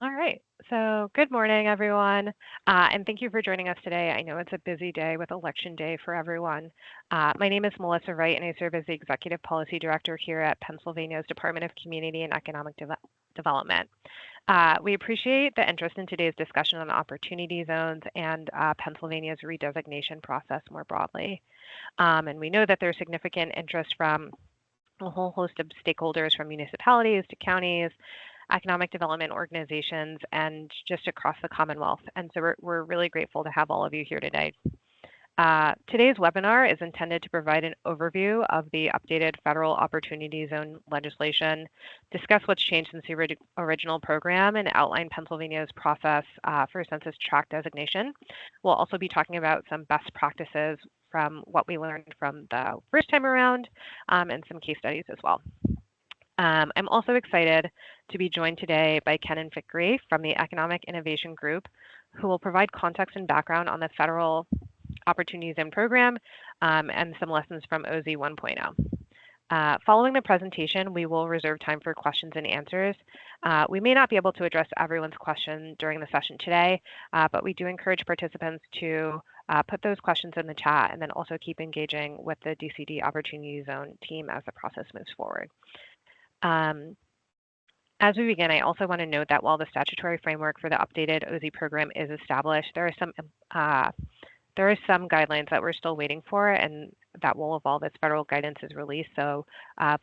All right. So, good morning, everyone, and thank you for joining us today. I know it's a busy day with Election Day for everyone. My name is Melissa Wright, and I serve as the Executive Policy Director here at Pennsylvania's Department of Community and Economic Development. We appreciate the interest in today's discussion on opportunity zones and Pennsylvania's redesignation process more broadly. And we know that there's significant interest from a whole host of stakeholders from municipalities to counties, economic development organizations, and just across the Commonwealth. And so we're really grateful to have all of you here today. Today's webinar is intended to provide an overview of the updated federal opportunity zone legislation, discuss what's changed since the original program, and outline Pennsylvania's process for census tract designation. We'll also be talking about some best practices from what we learned from the first time around and some case studies as well. I'm also excited to be joined today by Kenan Fikri from the Economic Innovation Group, who will provide context and background on the Federal Opportunity Zone program and some lessons from OZ 1.0. Following the presentation, we will reserve time for questions and answers. We may not be able to address everyone's question during the session today, but we do encourage participants to put those questions in the chat and then also keep engaging with the DCED Opportunity Zone team as the process moves forward. As we begin, I also want to note that while the statutory framework for the updated OZ program is established, there are some guidelines that we're still waiting for, and that will evolve as federal guidance is released. So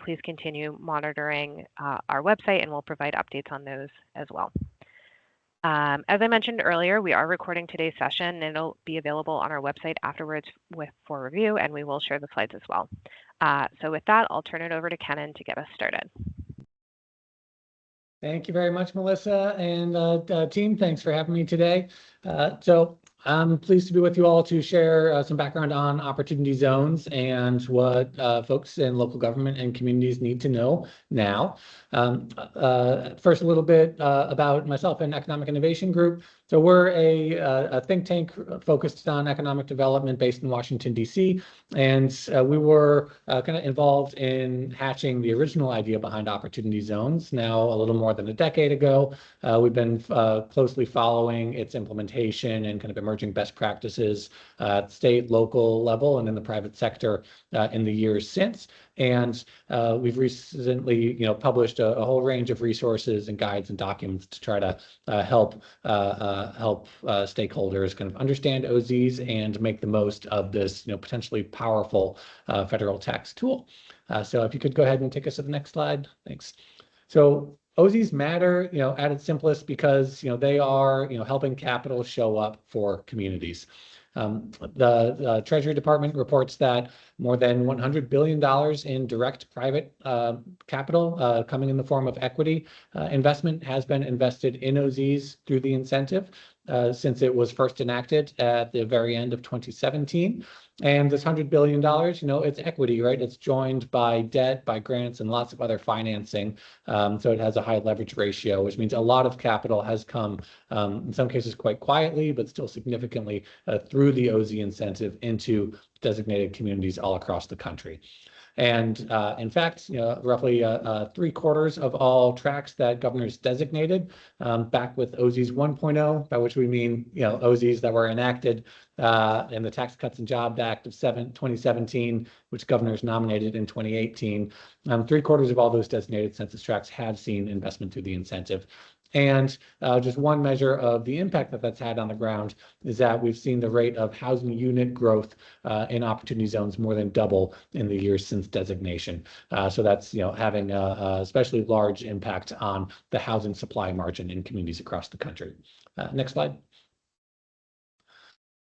please continue monitoring our website, and we'll provide updates on those as well. As I mentioned earlier, we are recording today's session, and it'll be available on our website afterwards for review, and we will share the slides as well. So with that, I'll turn it over to Kenan to get us started. Thank you very much, Melissa, and team. Thanks for having me today. So I'm pleased to be with you all to share some background on opportunity zones and what folks in local government and communities need to know now. First, a little bit about myself and Economic Innovation Group. So we're a think tank focused on economic development based in Washington, D.C., and we were kind of involved in hatching the original idea behind opportunity zones now a little more than a decade ago. We've been closely following its implementation and kind of emerging best practices at state, local level, and in the private sector in the years since. And we've recently, published a whole range of resources and guides and documents to try to help stakeholders kind of understand OZs and make the most of this, potentially powerful federal tax tool. So if you could go ahead and take us to the next slide, thanks. So OZs matter, at its simplest because, they are, helping capital show up for communities. The Treasury Department reports that more than $100 billion in direct private capital coming in the form of equity investment has been invested in OZs through the incentive since it was first enacted at the very end of 2017. And this $100 billion, it's equity, right? It's joined by debt, by grants, and lots of other financing. So it has a high leverage ratio, which means a lot of capital has come, in some cases quite quietly, but still significantly through the OZ incentive into designated communities all across the country. And in fact, roughly 3/4 of all tracts that governors designated back with OZs 1.0, by which we mean, OZs that were enacted in the Tax Cuts and Jobs Act of 2017, which governors nominated in 2018. 3/4 of all those designated census tracts have seen investment through the incentive. And just one measure of the impact that that's had on the ground is that we've seen the rate of housing unit growth in opportunity zones more than double in the years since designation. So that's having a especially large impact on the housing supply margin in communities across the country. Next slide.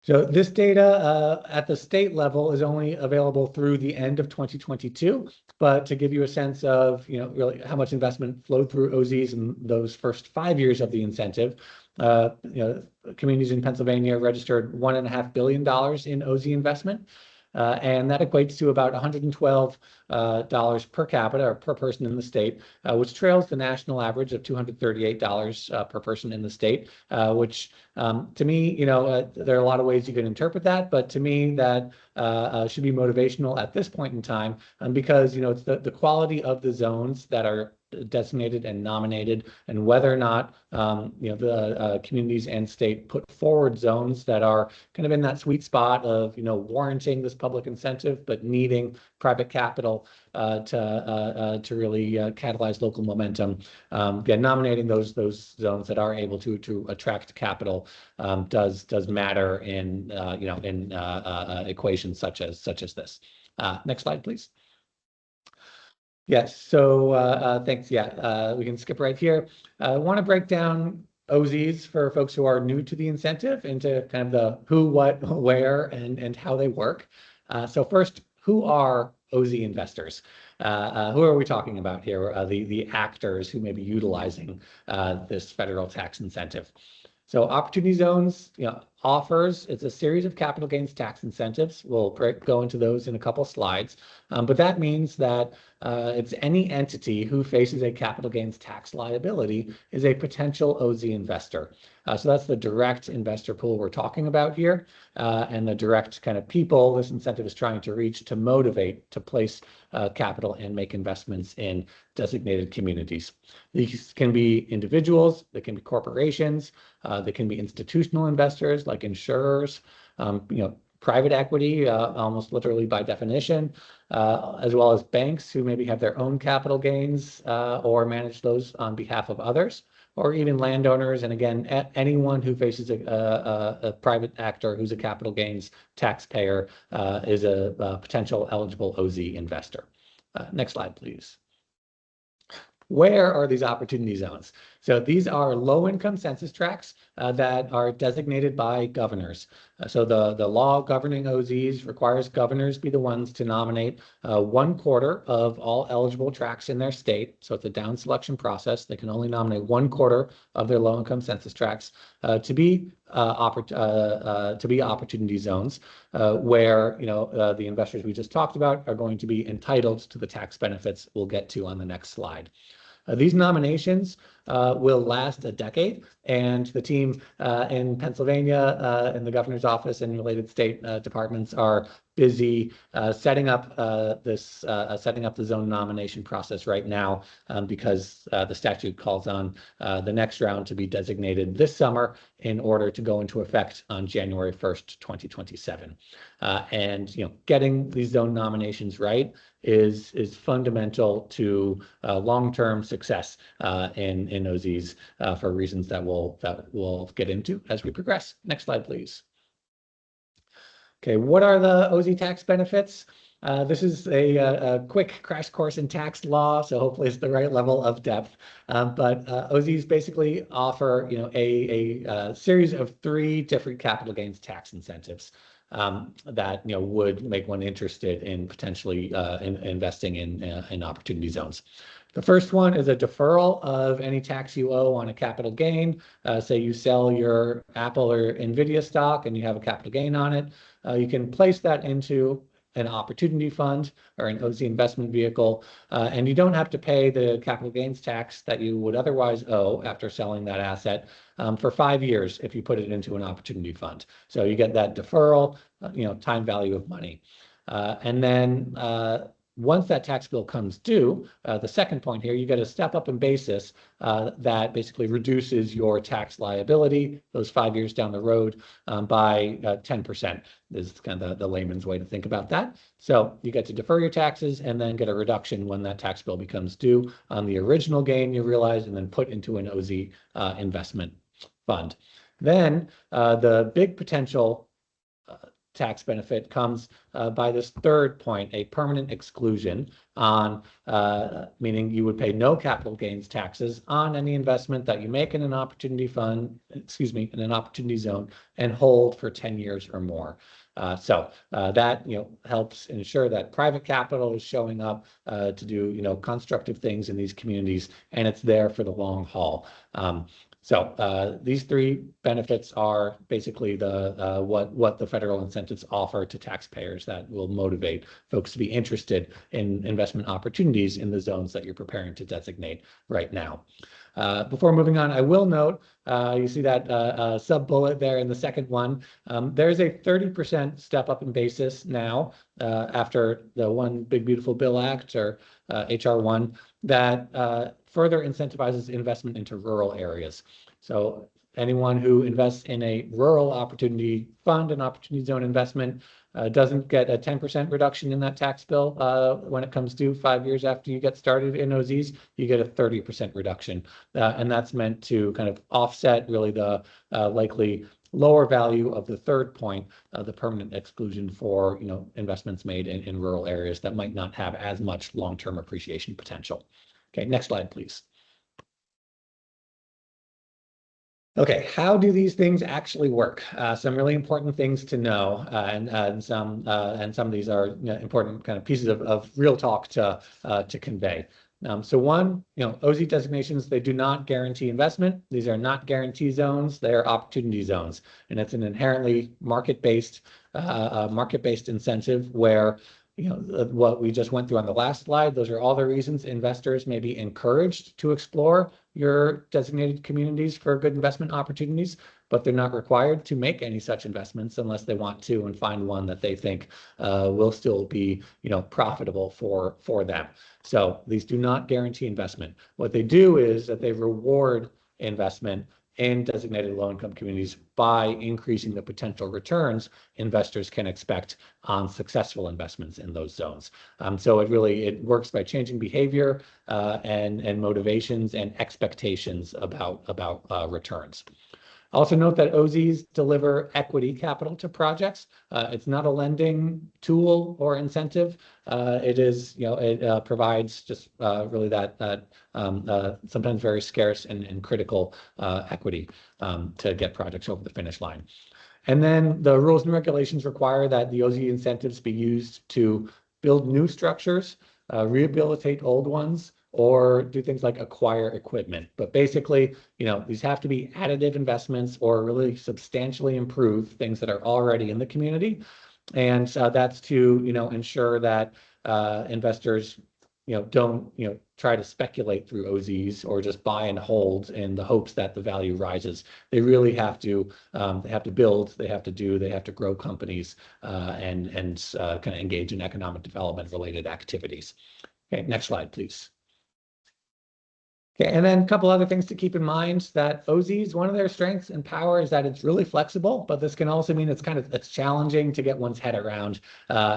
So this data at the state level is only available through the end of 2022, but to give you a sense of really how much investment flowed through OZs in those first 5 years of the incentive, communities in Pennsylvania registered $1.5 billion in OZ investment. And that equates to about $112 per capita or per person in the state, which trails the national average of $238 per person in the state, which to me, there are a lot of ways you can interpret that, but to me that should be motivational at this point in time because, it's the quality of the zones that are designated and nominated, and whether or not the communities and state put forward zones that are kind of in that sweet spot of warranting this public incentive, but needing private capital to really catalyze local momentum. Nominating those zones that are able to attract capital does matter in equations such as this. Next slide, please. Yes, so thanks. Yeah, we can skip right here. I want to break down OZs for folks who are new to the incentive into kind of the who, what, where, and how they work. So first, who are OZ investors? Who are we talking about here? The actors who may be utilizing this federal tax incentive. So opportunity zones, offers, it's a series of capital gains tax incentives. We'll go into those in a couple slides, but that means that it's any entity who faces a capital gains tax liability is a potential OZ investor. So that's the direct investor pool we're talking about here, and the direct kind of people this incentive is trying to reach to motivate to place capital and make investments in designated communities. These can be individuals, they can be corporations, they can be institutional investors like insurers, private equity, almost literally by definition, as well as banks who maybe have their own capital gains or manage those on behalf of others, or even landowners. And again, anyone who faces a private actor who's a capital gains taxpayer is a potential eligible OZ investor. Next slide, please. Where are these opportunity zones? So these are low-income census tracts that are designated by governors. So the law governing OZs requires governors be the ones to nominate 1/4 of all eligible tracts in their state. So it's a down selection process. They can only nominate 1/4 of their low-income census tracts to be opportunity zones where the investors we just talked about are going to be entitled to the tax benefits we'll get to on the next slide. These nominations will last a decade, and the team in Pennsylvania in the governor's office and related state departments are busy setting up the zone nomination process right now because the statute calls on the next round to be designated this summer in order to go into effect on January 1st, 2027. And getting these zone nominations right is fundamental to long-term success in OZs for reasons that we'll get into as we progress. Next slide, please. Okay, what are the OZ tax benefits? This is a quick crash course in tax law, so hopefully it's the right level of depth. But OZs basically offer a series of 3 different capital gains tax incentives that would make one interested in potentially investing in opportunity zones. The first one is a deferral of any tax you owe on a capital gain. Say you sell your Apple or NVIDIA stock and you have a capital gain on it. You can place that into an opportunity fund or an OZ investment vehicle, and you don't have to pay the capital gains tax that you would otherwise owe after selling that asset for 5 years if you put it into an opportunity fund. So you get that deferral, time value of money. And then once that tax bill comes due, the second point here, you get a step up in basis that basically reduces your tax liability those 5 years down the road by 10%. This is kind of the layman's way to think about that. So you get to defer your taxes and then get a reduction when that tax bill becomes due on the original gain you realize and then put into an OZ investment fund. Then the big potential tax benefit comes by this third point, a permanent exclusion on, meaning you would pay no capital gains taxes on any investment that you make in an opportunity fund, in an opportunity zone and hold for 10 years or more. So that helps ensure that private capital is showing up to do constructive things in these communities, and it's there for the long haul. So these 3 benefits are basically the what the federal incentives offer to taxpayers that will motivate folks to be interested in investment opportunities in the zones that you're preparing to designate right now. Before moving on, I will note, you see that sub-bullet there in the second one. There's a 30% step up in basis now after the One Big Beautiful Bill Act, or HR1, that further incentivizes investment into rural areas. So anyone who invests in a rural opportunity fund, an opportunity zone investment, doesn't get a 10% reduction in that tax bill when it comes due 5 years after you get started in OZs. You get a 30% reduction. And that's meant to kind of offset really the likely lower value of the third point, the permanent exclusion for investments made in rural areas that might not have as much long-term appreciation potential. Okay, next slide, please. Okay, how do these things actually work? Some really important things to know, and some of these are important kind of pieces of real talk to convey. So one, OZ designations, they do not guarantee investment. These are not guarantee zones; they are opportunity zones, and it's an inherently market-based incentive where what we just went through on the last slide. Those are all the reasons investors may be encouraged to explore your designated communities for good investment opportunities, but they're not required to make any such investments unless they want to and find one that they think will still be profitable for them. So these do not guarantee investment. What they do is that they reward investment in designated low-income communities by increasing the potential returns investors can expect on successful investments in those zones. So it works by changing behavior and motivations and expectations about returns. Also note that OZs deliver equity capital to projects. It's not a lending tool or incentive. It provides just really that sometimes very scarce and critical equity to get projects over the finish line. And then the rules and regulations require that the OZ incentives be used to build new structures, rehabilitate old ones, or do things like acquire equipment. But basically, these have to be additive investments or really substantially improve things that are already in the community. And that's to, ensure that investors, don't, try to speculate through OZs or just buy and hold in the hopes that the value rises. They really have to, build, they have to grow companies and kind of engage in economic development related activities. Okay, next slide, please. Okay, and then a couple other things to keep in mind, that OZs, one of their strengths and power is that it's really flexible, but this can also mean it's challenging to get one's head around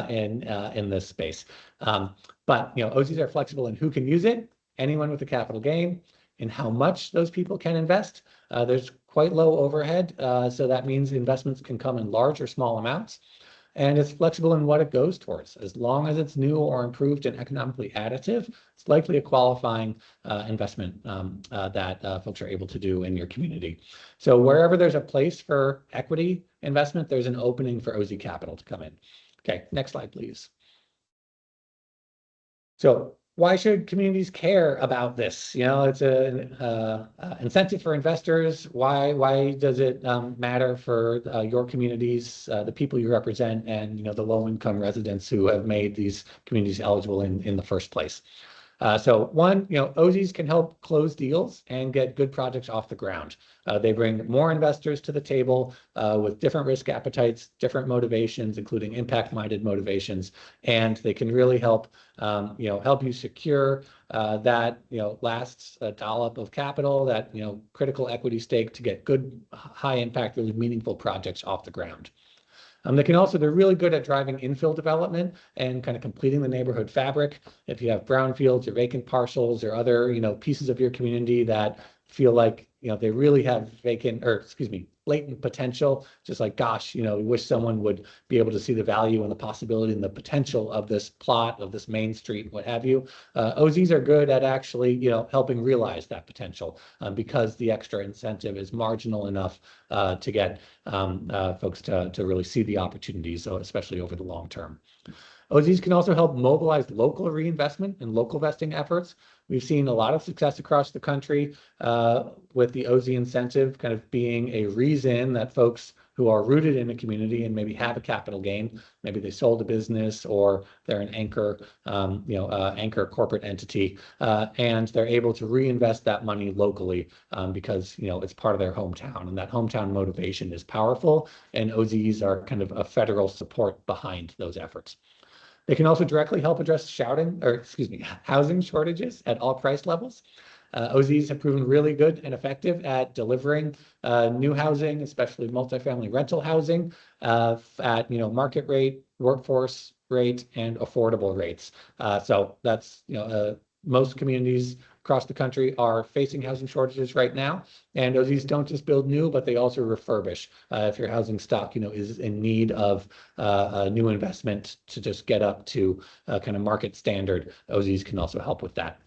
in this space. But OZs are flexible in who can use it, anyone with a capital gain, and how much those people can invest. There's quite low overhead, so that means investments can come in large or small amounts. And it's flexible in what it goes towards. As long as it's new or improved and economically additive, it's likely a qualifying investment that folks are able to do in your community. So wherever there's a place for equity investment, there's an opening for OZ capital to come in. Okay, next slide, please. So why should communities care about this? It's an incentive for investors. Why does it matter for your communities, the people you represent, and the low-income residents who have made these communities eligible in the first place? So one, OZs can help close deals and get good projects off the ground. They bring more investors to the table with different risk appetites, different motivations, including impact-minded motivations, and they can really help help you secure that last dollop of capital, that critical equity stake to get good, high-impact, really meaningful projects off the ground. They're really good at driving infill development and kind of completing the neighborhood fabric. If you have brownfields or vacant parcels or other, pieces of your community that feel like, they really have latent potential, just like, gosh, we wish someone would be able to see the value and the possibility and the potential of this plot, of this main street, what have you. OZs are good at actually, helping realize that potential because the extra incentive is marginal enough to get folks to really see the opportunities, especially over the long term. OZs can also help mobilize local reinvestment and local vesting efforts. We've seen a lot of success across the country with the OZ incentive kind of being a reason that folks who are rooted in a community and maybe have a capital gain. Maybe they sold a business or they're an anchor, anchor corporate entity, and they're able to reinvest that money locally because it's part of their hometown, and that hometown motivation is powerful. And OZs are kind of a federal support behind those efforts. They can also directly help address housing shortages at all price levels. OZs have proven really good and effective at delivering new housing, especially multifamily rental housing, at market rate, workforce rate, and affordable rates. So that's most communities across the country are facing housing shortages right now, and OZs don't just build new, but they also refurbish. If your housing stock is in need of a new investment to just get up to kind of market standard, OZs can also help with that.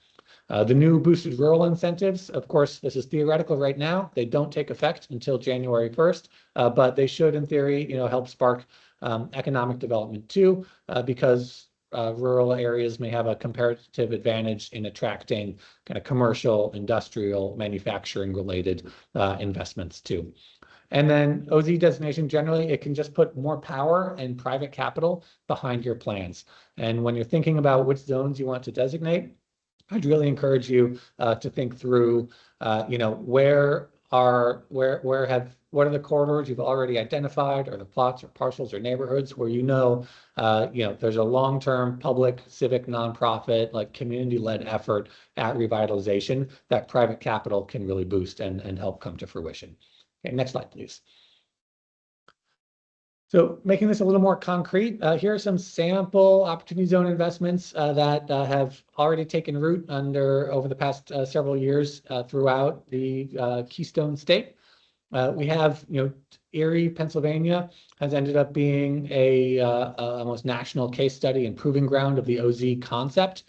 The new boosted rural incentives, of course, this is theoretical right now. They don't take effect until January 1st, but they should, in theory, help spark economic development too, because rural areas may have a comparative advantage in attracting kind of commercial, industrial, manufacturing related investments too. And then OZ designation, generally, it can just put more power and private capital behind your plans. And when you're thinking about which zones you want to designate, I'd really encourage you to think through, what are the corridors you've already identified, or the plots or parcels or neighborhoods where there's a long-term public, civic, nonprofit, like community-led effort at revitalization that private capital can really boost and help come to fruition. Okay, next slide, please. So making this a little more concrete, here are some sample opportunity zone investments that have already taken root over the past several years throughout the Keystone State. We have, Erie, Pennsylvania has ended up being a almost national case study and proving ground of the OZ concept,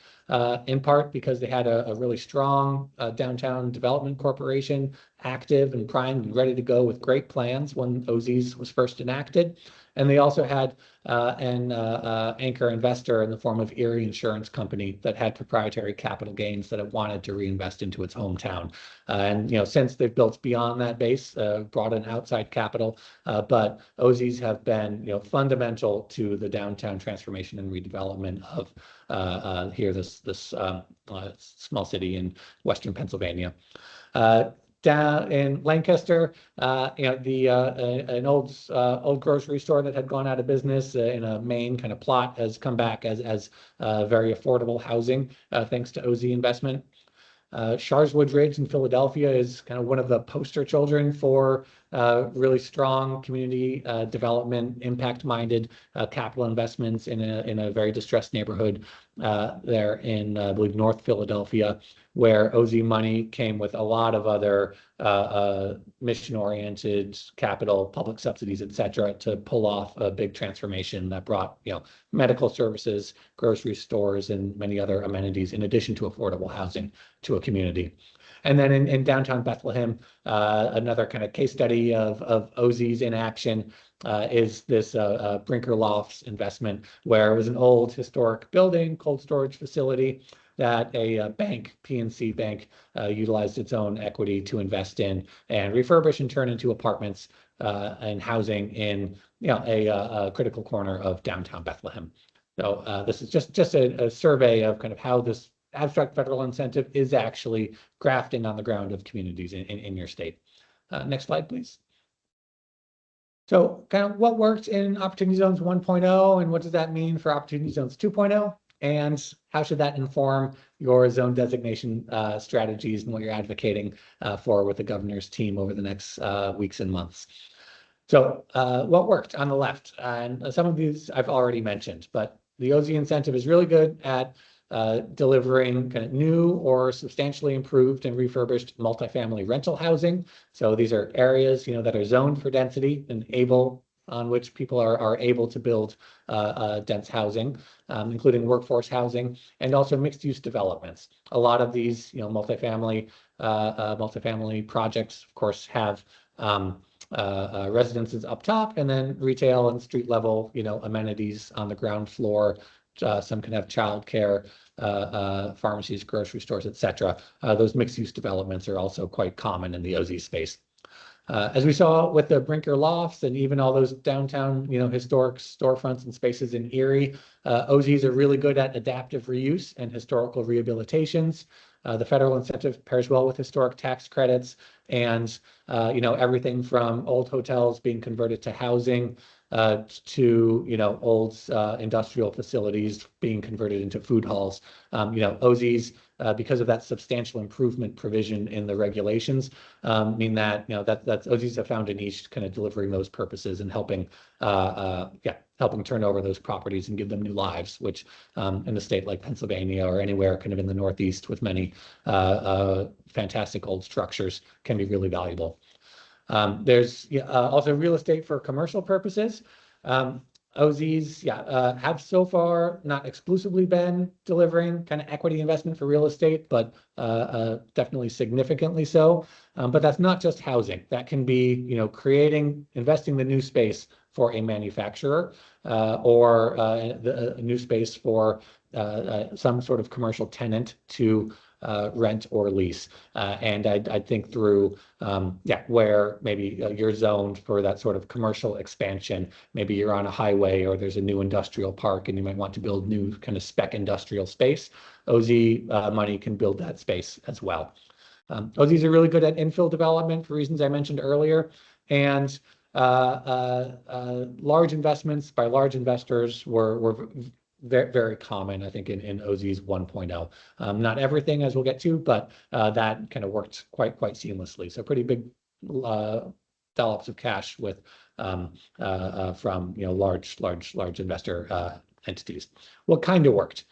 in part because they had a really strong downtown development corporation, active and primed and ready to go with great plans when OZs was first enacted. And they also had an anchor investor in the form of Erie Insurance Company that had proprietary capital gains that it wanted to reinvest into its hometown. And since they've built beyond that base, brought in outside capital, but OZs have been fundamental to the downtown transformation and redevelopment of this small city in Western Pennsylvania. Down in Lancaster, an old grocery store that had gone out of business in a main kind of plot has come back as very affordable housing thanks to OZ investment. Sharswood Ridge in Philadelphia is kind of one of the poster children for really strong community development, impact-minded capital investments in a very distressed neighborhood there in, I believe, North Philadelphia, where OZ money came with a lot of other mission-oriented capital, public subsidies, et cetera, to pull off a big transformation that brought medical services, grocery stores, and many other amenities in addition to affordable housing to a community. And then in downtown Bethlehem, another kind of case study of OZs in action is this Brinker Lofts investment, where it was an old historic building, cold storage facility, that a bank, PNC Bank, utilized its own equity to invest in and refurbish and turn into apartments and housing in a critical corner of downtown Bethlehem. So this is just a survey of kind of how this abstract federal incentive is actually grafting on the ground of communities in your state. Next slide, please. So kind of what worked in Opportunity Zones 1.0 and what does that mean for Opportunity Zones 2.0? And how should that inform your zone designation strategies and what you're advocating for with the governor's team over the next weeks and months? So what worked on the left? And some of these I've already mentioned, but the OZ incentive is really good at delivering kind of new or substantially improved and refurbished multifamily rental housing. So these are areas that are zoned for density and on which people are able to build dense housing, including workforce housing, and also mixed-use developments. A lot of these, multifamily projects, of course, have residences up top, and then retail and street level, amenities on the ground floor. Some can have childcare, pharmacies, grocery stores, et cetera. Those mixed-use developments are also quite common in the OZ space. As we saw with the Brinker Lofts and even all those downtown, historic storefronts and spaces in Erie, OZs are really good at adaptive reuse and historical rehabilitations. The federal incentive pairs well with historic tax credits and, everything from old hotels being converted to housing to, old industrial facilities being converted into food halls. OZs, because of that substantial improvement provision in the regulations, mean that, that's OZs have found a niche kind of delivering those purposes and helping turn over those properties and give them new lives, which in a state like Pennsylvania or anywhere kind of in the Northeast with many fantastic old structures can be really valuable. There's also real estate for commercial purposes. OZs, have so far not exclusively been delivering kind of equity investment for real estate, but definitely significantly so. But that's not just housing. That can be, investing the new space for a manufacturer or a new space for some sort of commercial tenant to rent or lease. And I'd think through, where maybe you're zoned for that sort of commercial expansion. Maybe you're on a highway or there's a new industrial park and you might want to build new kind of spec industrial space. OZ money can build that space as well. OZs are really good at infill development for reasons I mentioned earlier. And large investments by large investors were very, very common, I think, in OZs 1.0. Not everything, as we'll get to, but that kind of worked quite seamlessly. So pretty big dollops of cash with from large investor entities. What kind of worked?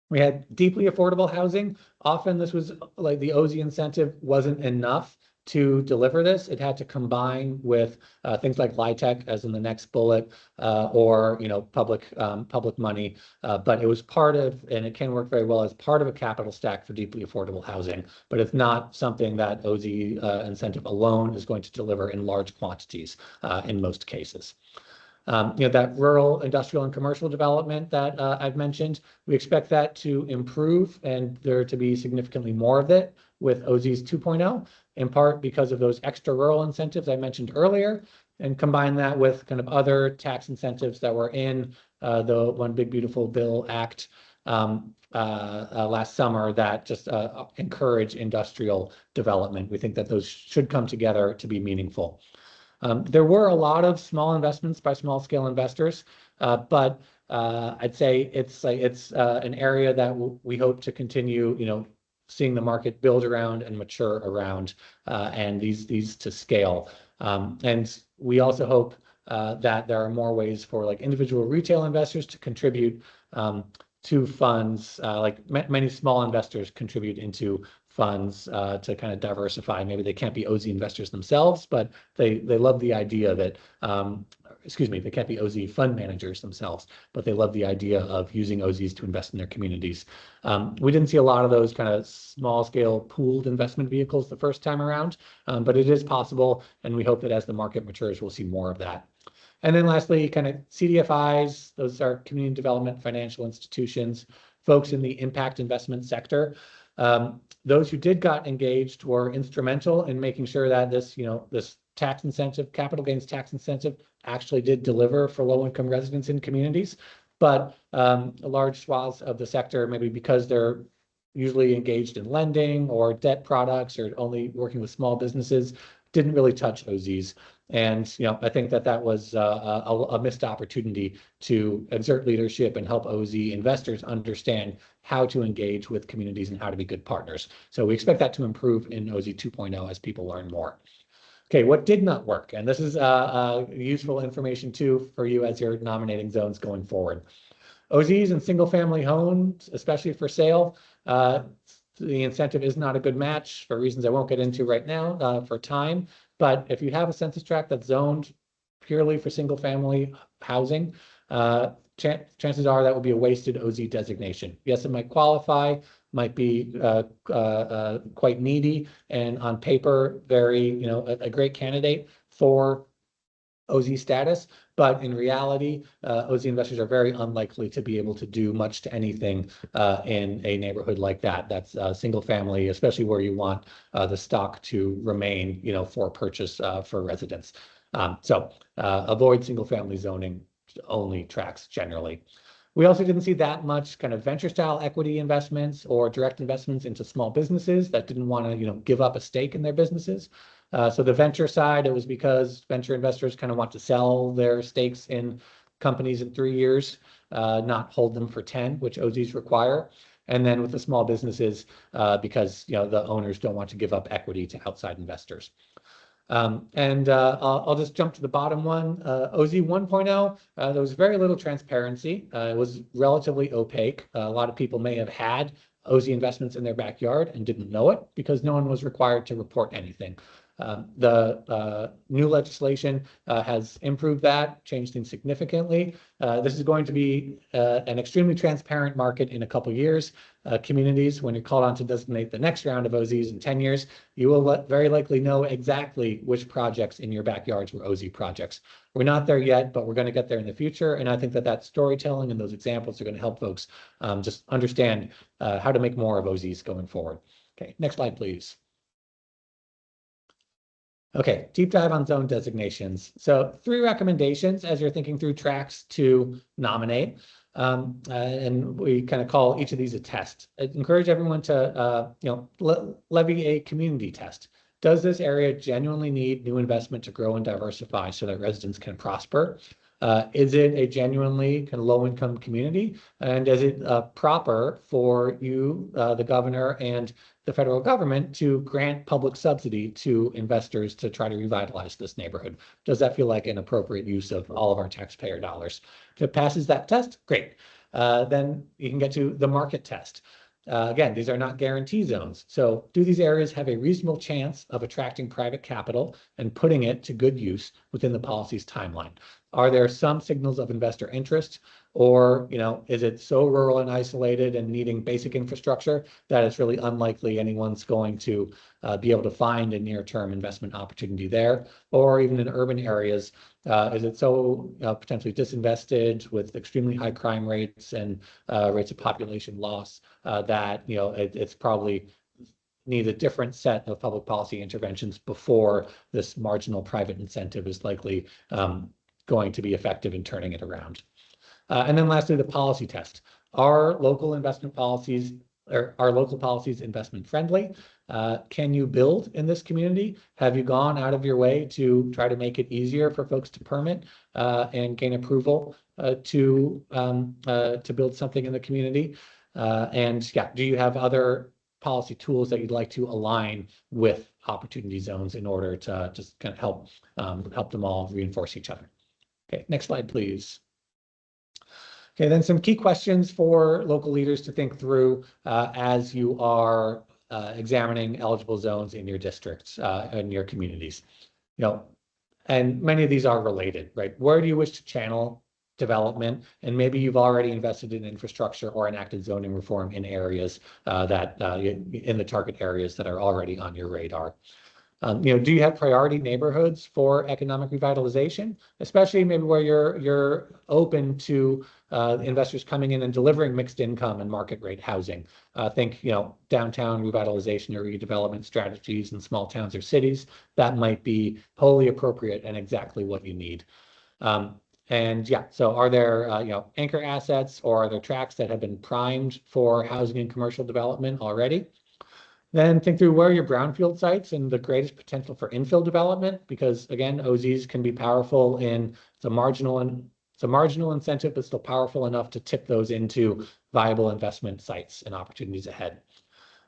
We had deeply affordable housing. Often this was like the OZ incentive wasn't enough to deliver this. It had to combine with things like LIHTC, as in the next bullet, or public money. But it was part of, and it can work very well as part of a capital stack for deeply affordable housing. But it's not something that OZ incentive alone is going to deliver in large quantities in most cases. That rural, industrial, and commercial development that I've mentioned, we expect that to improve and there to be significantly more of it with OZs 2.0, in part because of those extra rural incentives I mentioned earlier, and combine that with kind of other tax incentives that were in the One Big Beautiful Bill Act last summer that just encourage industrial development. We think that those should come together to be meaningful. There were a lot of small investments by small scale investors, but I'd say it's an area that we hope to continue, seeing the market build around and mature around, and these to scale. And we also hope that there are more ways for like individual retail investors to contribute to funds, like many small investors contribute into funds to kind of diversify. Maybe they can't be OZ investors themselves, but they love the idea that, they can't be OZ fund managers themselves, but they love the idea of using OZs to invest in their communities. We didn't see a lot of those kind of small scale pooled investment vehicles the first time around, but it is possible. And we hope that as the market matures, we'll see more of that. And then lastly, kind of CDFIs, those are community development financial institutions, folks in the impact investment sector. Those who got engaged were instrumental in making sure that this tax incentive, capital gains tax incentive, actually did deliver for low-income residents in communities. But large swaths of the sector, maybe because they're usually engaged in lending or debt products or only working with small businesses, didn't really touch OZs. And I think that was a missed opportunity to exert leadership and help OZ investors understand how to engage with communities and how to be good partners. So we expect that to improve in OZ 2.0 as people learn more. Okay, what did not work? And this is useful information too for you as you're nominating zones going forward. OZs and single family homes, especially for sale, the incentive is not a good match for reasons I won't get into right now for time. But if you have a census tract that's zoned purely for single family housing, chances are that will be a wasted OZ designation. Yes, it might qualify, might be quite needy, and on paper, very, a great candidate for OZ status, but in reality, OZ investors are very unlikely to be able to do much to anything in a neighborhood like that. That's single family, especially where you want the stock to remain, for purchase for residents. So avoid single family zoning only tracks generally. We also didn't see that much kind of venture style equity investments or direct investments into small businesses that didn't want to, give up a stake in their businesses. So the venture side, it was because venture investors kind of want to sell their stakes in companies in 3 years, not hold them for 10, which OZs require. And then with the small businesses, because the owners don't want to give up equity to outside investors. I'll just jump to the bottom one. OZ 1.0, there was very little transparency. It was relatively opaque. A lot of people may have had OZ investments in their backyard and didn't know it because no one was required to report anything. The new legislation has improved that, changed things significantly. This is going to be an extremely transparent market in a couple years. Communities, when you're called on to designate the next round of OZs in 10 years, you will very likely know exactly which projects in your backyards were OZ projects. We're not there yet, but we're going to get there in the future. And I think that storytelling and those examples are going to help folks just understand how to make more of OZs going forward. Okay, next slide, please. Okay, deep dive on zone designations. So 3 recommendations as you're thinking through tracks to nominate. And we kind of call each of these a test. I encourage everyone to, levy a community test. Does this area genuinely need new investment to grow and diversify so that residents can prosper? Is it a genuinely kind of low-income community? And is it proper for you, the governor, and the federal government to grant public subsidy to investors to try to revitalize this neighborhood? Does that feel like an appropriate use of all of our taxpayer dollars? If it passes that test, great. Then you can get to the market test. Again, these are not guarantee zones. So do these areas have a reasonable chance of attracting private capital and putting it to good use within the policy's timeline? Are there some signals of investor interest, or is it so rural and isolated and needing basic infrastructure that it's really unlikely anyone's going to be able to find a near-term investment opportunity there? Or even in urban areas, is it so potentially disinvested with extremely high crime rates and rates of population loss that it's probably needs a different set of public policy interventions before this marginal private incentive is likely going to be effective in turning it around. And then lastly, the policy test. Are local investment policies, or are local policies investment friendly? Can you build in this community? Have you gone out of your way to try to make it easier for folks to permit and gain approval to build something in the community? And yeah, do you have other policy tools that you'd like to align with opportunity zones in order to just kind of help them all reinforce each other? Okay, next slide, please. Okay, then some key questions for local leaders to think through as you are examining eligible zones in your districts and your communities. And many of these are related, right? Where do you wish to channel development? And maybe you've already invested in infrastructure or enacted zoning reform in areas in the target areas that are already on your radar. Do you have priority neighborhoods for economic revitalization, especially maybe where you're open to investors coming in and delivering mixed income and market rate housing? Think, downtown revitalization or redevelopment strategies in small towns or cities. That might be wholly appropriate and exactly what you need. And yeah, so are there anchor assets, or are there tracts that have been primed for housing and commercial development already? Then think through where are your brownfield sites and the greatest potential for infill development, because again, OZs can be powerful in it's a marginal incentive, but still powerful enough to tip those into viable investment sites and opportunities ahead.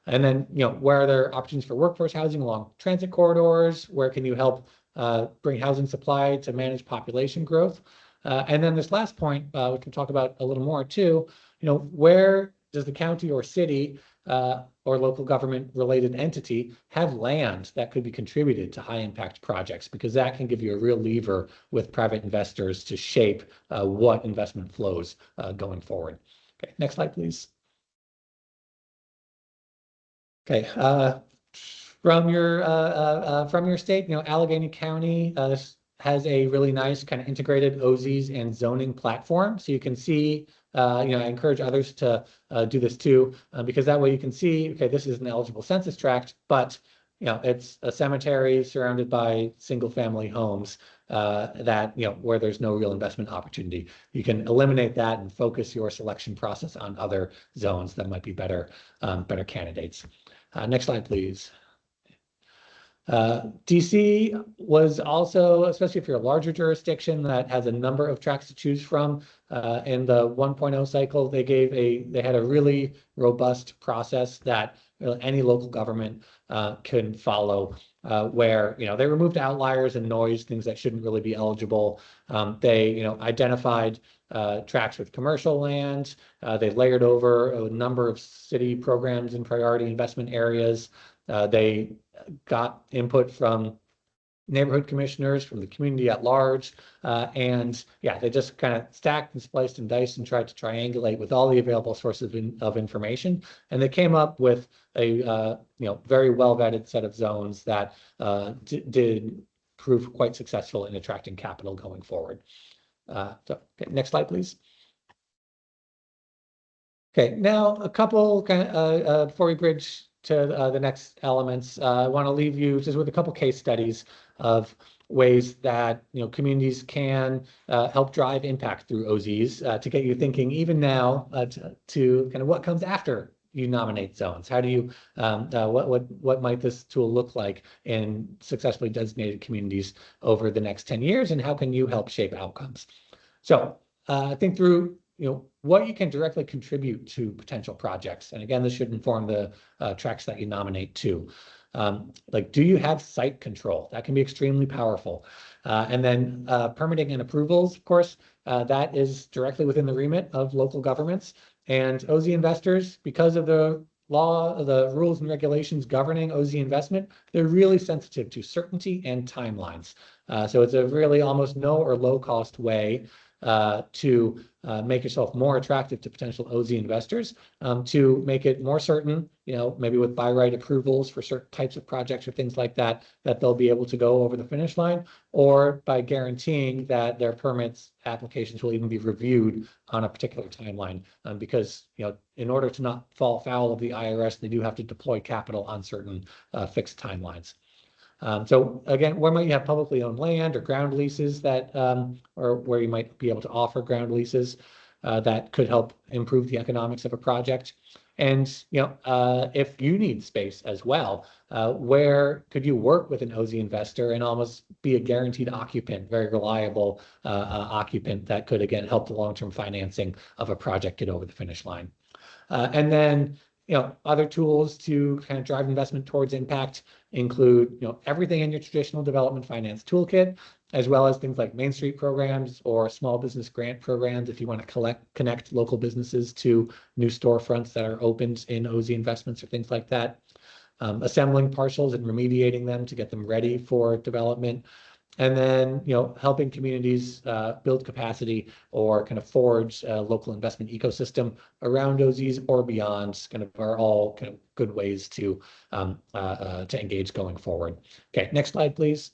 And then, where are there opportunities for workforce housing along transit corridors? Where can you help bring housing supply to manage population growth? And then this last point, we can talk about a little more too, where does the county or city or local government related entity have land that could be contributed to high impact projects? Because that can give you a real lever with private investors to shape what investment flows going forward. Okay, next slide, please. Okay, from your state, Allegheny County, this has a really nice kind of integrated OZs and zoning platform. So you can see, I encourage others to do this too, because that way you can see, okay, this is an eligible census tract, but it's a cemetery surrounded by single family homes that, where there's no real investment opportunity. You can eliminate that and focus your selection process on other zones that might be better candidates. Next slide, please. DC was also, especially if you're a larger jurisdiction that has a number of tracks to choose from, in the 1.0 cycle, they had a really robust process that any local government can follow, where they removed outliers and noise, things that shouldn't really be eligible. They identified tracks with commercial land. They layered over a number of city programs and priority investment areas. They got input from neighborhood commissioners, from the community at large, and yeah, they just kind of stacked and spliced and diced and tried to triangulate with all the available sources of information, and they came up with a very well vetted set of zones that did prove quite successful in attracting capital going forward. Okay, next slide, please. Okay, now a couple kind of before we bridge to the next elements, I want to leave you just with a couple case studies of ways that communities can help drive impact through OZs to get you thinking even now to kind of what comes after you nominate zones. How do you what might this tool look like in successfully designated communities over the next 10 years, and how can you help shape outcomes? So think through what you can directly contribute to potential projects. And again, this should inform the tracks that you nominate too. Like, do you have site control? That can be extremely powerful. And then permitting and approvals, of course, that is directly within the remit of local governments. And OZ investors, because of the law, the rules and regulations governing OZ investment, they're really sensitive to certainty and timelines. So it's a really almost no or low cost way to make yourself more attractive to potential OZ investors, to make it more certain, maybe with by right approvals for certain types of projects or things like that, that they'll be able to go over the finish line, or by guaranteeing that their permits applications will even be reviewed on a particular timeline, because in order to not fall foul of the IRS, they do have to deploy capital on certain fixed timelines. So again, where might you have publicly owned land or ground leases that, or where you might be able to offer ground leases that could help improve the economics of a project? And if you need space as well, where could you work with an OZ investor and almost be a guaranteed occupant, very reliable occupant that could again help the long-term financing of a project get over the finish line? And then other tools to kind of drive investment towards impact include, everything in your traditional development finance toolkit, as well as things like Main Street programs or small business grant programs if you want to connect local businesses to new storefronts that are opened in OZ investments or things like that. Assembling parcels and remediating them to get them ready for development. And then, helping communities build capacity or kind of forge a local investment ecosystem around OZs or beyond kind of are all kind of good ways to engage going forward. Okay, next slide, please.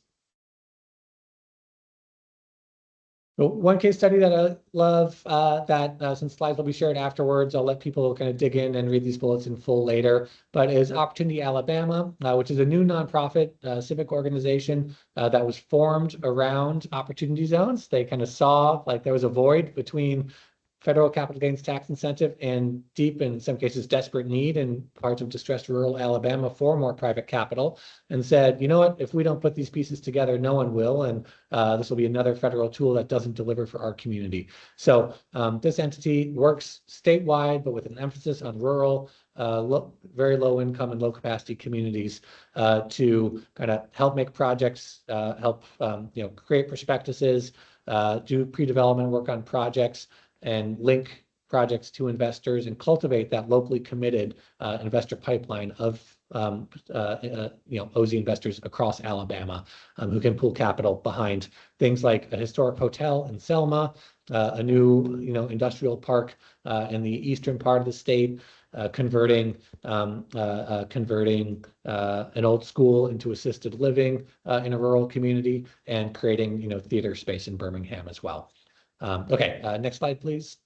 Well, one case study that I love that some slides will be shared afterwards, I'll let people kind of dig in and read these bullets in full later, but is Opportunity Alabama, which is a new nonprofit civic organization that was formed around opportunity zones. They kind of saw like there was a void between federal capital gains tax incentive and deep, in some cases, desperate need in parts of distressed rural Alabama for more private capital, and said, you know what, if we don't put these pieces together, no one will, and this will be another federal tool that doesn't deliver for our community. So this entity works statewide, but with an emphasis on rural, very low income and low capacity communities to kind of help make projects, help create prospectuses, do pre-development work on projects, and link projects to investors and cultivate that locally committed investor pipeline of OZ investors across Alabama who can pool capital behind things like a historic hotel in Selma, a new industrial park in the eastern part of the state, converting an old school into assisted living in a rural community, and creating theater space in Birmingham as well. Okay, next slide, please.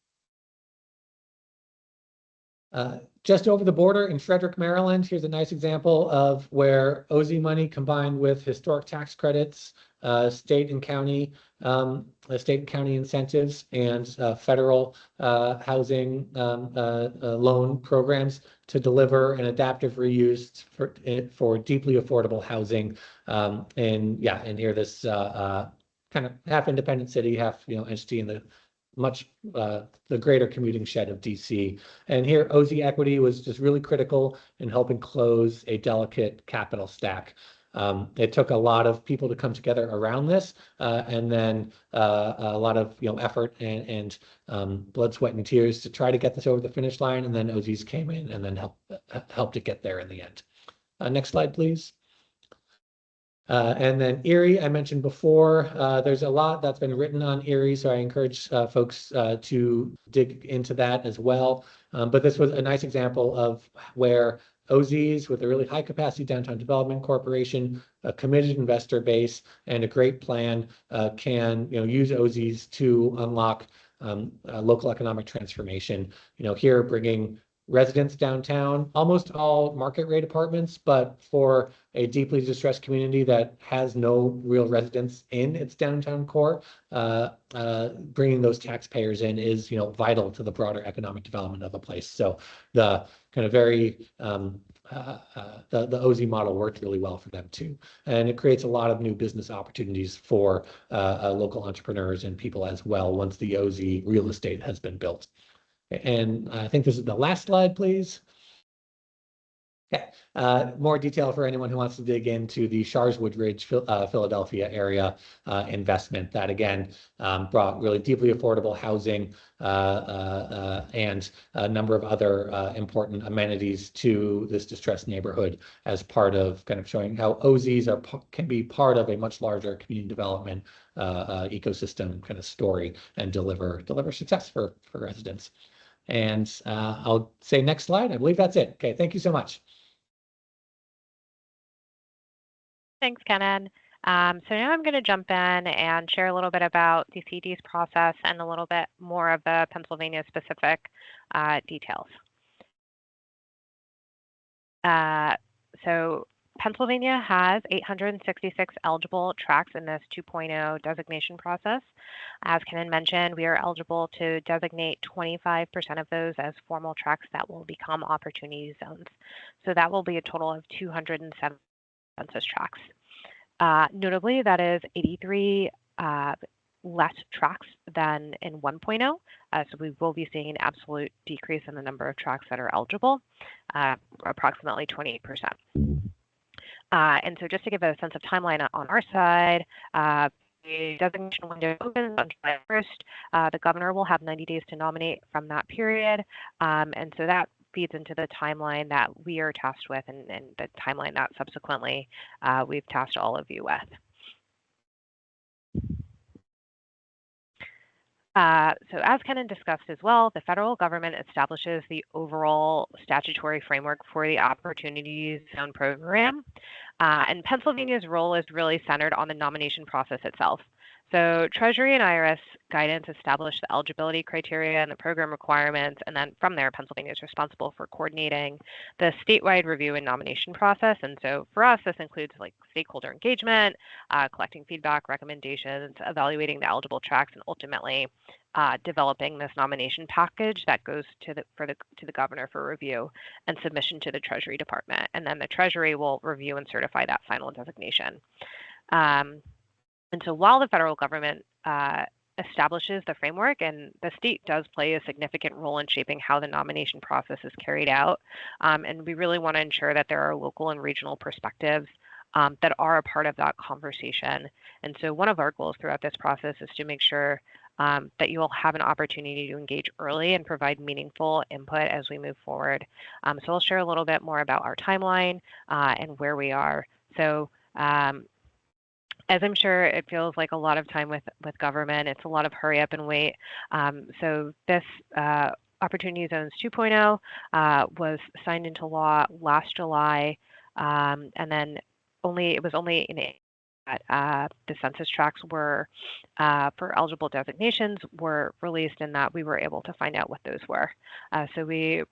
Just over the border in Frederick, Maryland, here's a nice example of where OZ money combined with historic tax credits, state and county incentives, and federal housing loan programs to deliver an adaptive reuse for deeply affordable housing. And here this kind of half independent city, half entity in the the greater commuting shed of DC. And here OZ equity was just really critical in helping close a delicate capital stack. It took a lot of people to come together around this, and then a lot of effort and blood, sweat, and tears to try to get this over the finish line. And then OZs came in and then helped it get there in the end. Next slide, please. And then Erie, I mentioned before, there's a lot that's been written on Erie, so I encourage folks to dig into that as well. But this was a nice example of where OZs with a really high capacity downtown development corporation, a committed investor base, and a great plan can use OZs to unlock local economic transformation. Here bringing residents downtown, almost all market rate apartments, but for a deeply distressed community that has no real residents in its downtown core, bringing those taxpayers in is vital to the broader economic development of the place. So the kind of very the OZ model worked really well for them too, and it creates a lot of new business opportunities for local entrepreneurs and people as well once the OZ real estate has been built. And I think this is the last slide, please. Okay. More detail for anyone who wants to dig into the Sharswood Ridge, Philadelphia area investment that, again, brought really deeply affordable housing and a number of other important amenities to this distressed neighborhood as part of kind of showing how OZs can be part of a much larger community development ecosystem kind of story and deliver success for residents. And I'll say next slide. I believe that's it. Okay, thank you so much. Thanks, Kenan. So now I'm going to jump in and share a little bit about DCED's process and a little bit more of the Pennsylvania specific details. So Pennsylvania has 866 eligible tracts in this 2.0 designation process. As Kenan mentioned, we are eligible to designate 25% of those as formal tracts that will become opportunity zones. So that will be a total of 207 census tracts. Notably, that is 83 less tracts than in 1.0. So we will be seeing an absolute decrease in the number of tracts that are eligible, approximately 28%. And so just to give a sense of timeline on our side, the designation window opens on July 1st. The governor will have 90 days to nominate from that period. And so that feeds into the timeline that we are tasked with and the timeline that subsequently we've tasked all of you with. So as Kenan discussed as well, the federal government establishes the overall statutory framework for the Opportunity Zone program. And Pennsylvania's role is really centered on the nomination process itself. So Treasury and IRS guidance establish the eligibility criteria and the program requirements, and then from there, Pennsylvania is responsible for coordinating the statewide review and nomination process. And so for us, this includes like stakeholder engagement, collecting feedback, recommendations, evaluating the eligible tracts, and ultimately developing this nomination package that goes to the governor for review and submission to the Treasury Department. And then the Treasury will review and certify that final designation. And so while the federal government establishes the framework, and the state does play a significant role in shaping how the nomination process is carried out, and we really want to ensure that there are local and regional perspectives that are a part of that conversation. And so one of our goals throughout this process is to make sure that you will have an opportunity to engage early and provide meaningful input as we move forward. So I'll share a little bit more about our timeline and where we are. So as I'm sure it feels like a lot of time with government, it's a lot of hurry up and wait. So this Opportunity Zones 2.0 was signed into law last July, and then it was only in that the census tracts were for eligible designations were released, and that we were able to find out what those were. So we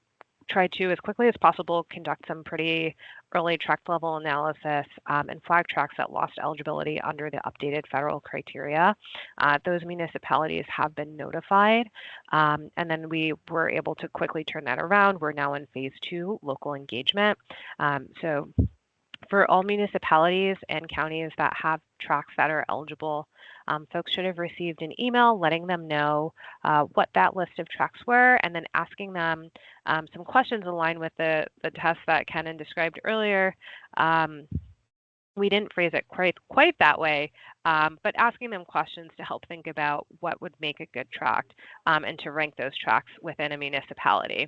tried to, as quickly as possible, conduct some pretty early tract level analysis and flag tracts that lost eligibility under the updated federal criteria. Those municipalities have been notified, and then we were able to quickly turn that around. We're now in phase 2, local engagement. So for all municipalities and counties that have tracts that are eligible, folks should have received an email letting them know what that list of tracts were, and then asking them some questions aligned with the test that Kenan described earlier. We didn't phrase it quite that way, but asking them questions to help think about what would make a good tract and to rank those tracts within a municipality.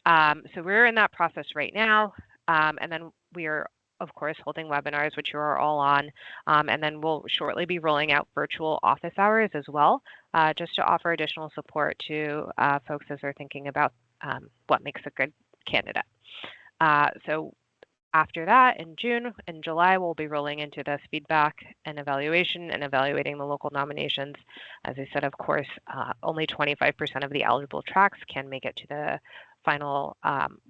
So we're in that process right now, and then we are, of course, holding webinars, which you are all on, and then we'll shortly be rolling out virtual office hours as well, just to offer additional support to folks as they're thinking about what makes a good candidate. So after that, in June and July, we'll be rolling into this feedback and evaluation and evaluating the local nominations. As I said, of course, only 25% of the eligible tracts can make it to the final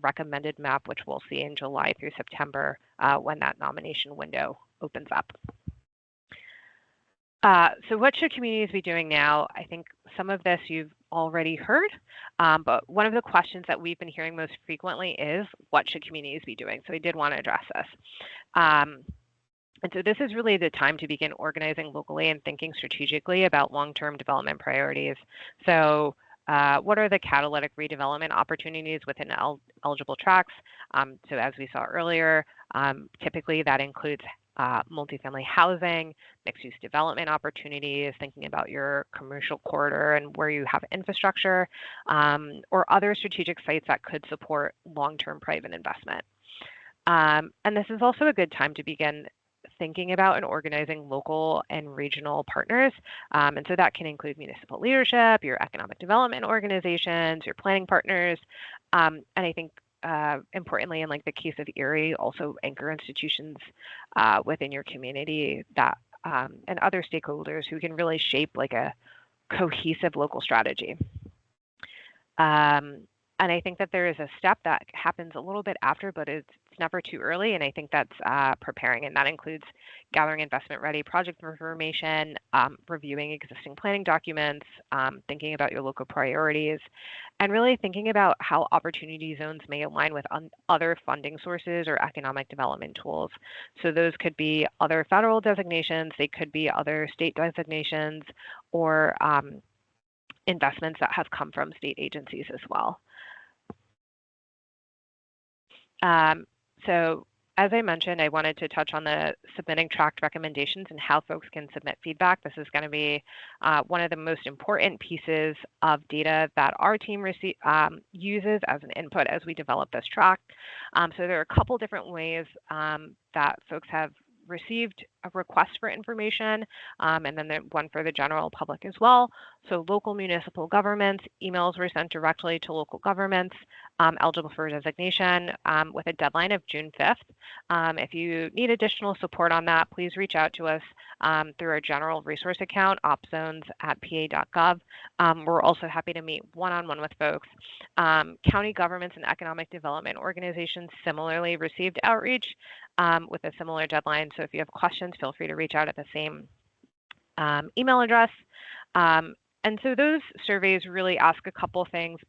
recommended map, which we'll see in July through September when that nomination window opens up. So what should communities be doing now? I think some of this you've already heard, but one of the questions that we've been hearing most frequently is, what should communities be doing? So I did want to address this. And so this is really the time to begin organizing locally and thinking strategically about long-term development priorities. So what are the catalytic redevelopment opportunities within eligible tracts? So as we saw earlier, typically that includes multifamily housing, mixed-use development opportunities, thinking about your commercial corridor and where you have infrastructure, or other strategic sites that could support long-term private investment. And this is also a good time to begin thinking about and organizing local and regional partners. And so that can include municipal leadership, your economic development organizations, your planning partners. And I think importantly, in like the case of Erie, also anchor institutions within your community that and other stakeholders who can really shape like a cohesive local strategy. And I think that there is a step that happens a little bit after, but it's never too early. And I think that's preparing, and that includes gathering investment-ready project information, reviewing existing planning documents, thinking about your local priorities, and really thinking about how opportunity zones may align with other funding sources or economic development tools. So those could be other federal designations, they could be other state designations, or investments that have come from state agencies as well. So as I mentioned, I wanted to touch on the submitting tract recommendations and how folks can submit feedback. This is going to be one of the most important pieces of data that our team uses as an input as we develop this tract. So there are a couple different ways that folks have received a request for information, and then one for the general public as well. So local municipal governments, emails were sent directly to local governments eligible for designation with a deadline of June 5th. If you need additional support on that, please reach out to us through our general resource account, opzones@pa.gov. We're also happy to meet one-on-one with folks. County governments and economic development organizations similarly received outreach with a similar deadline. So if you have questions, feel free to reach out at the same email address. And so those surveys really ask a couple things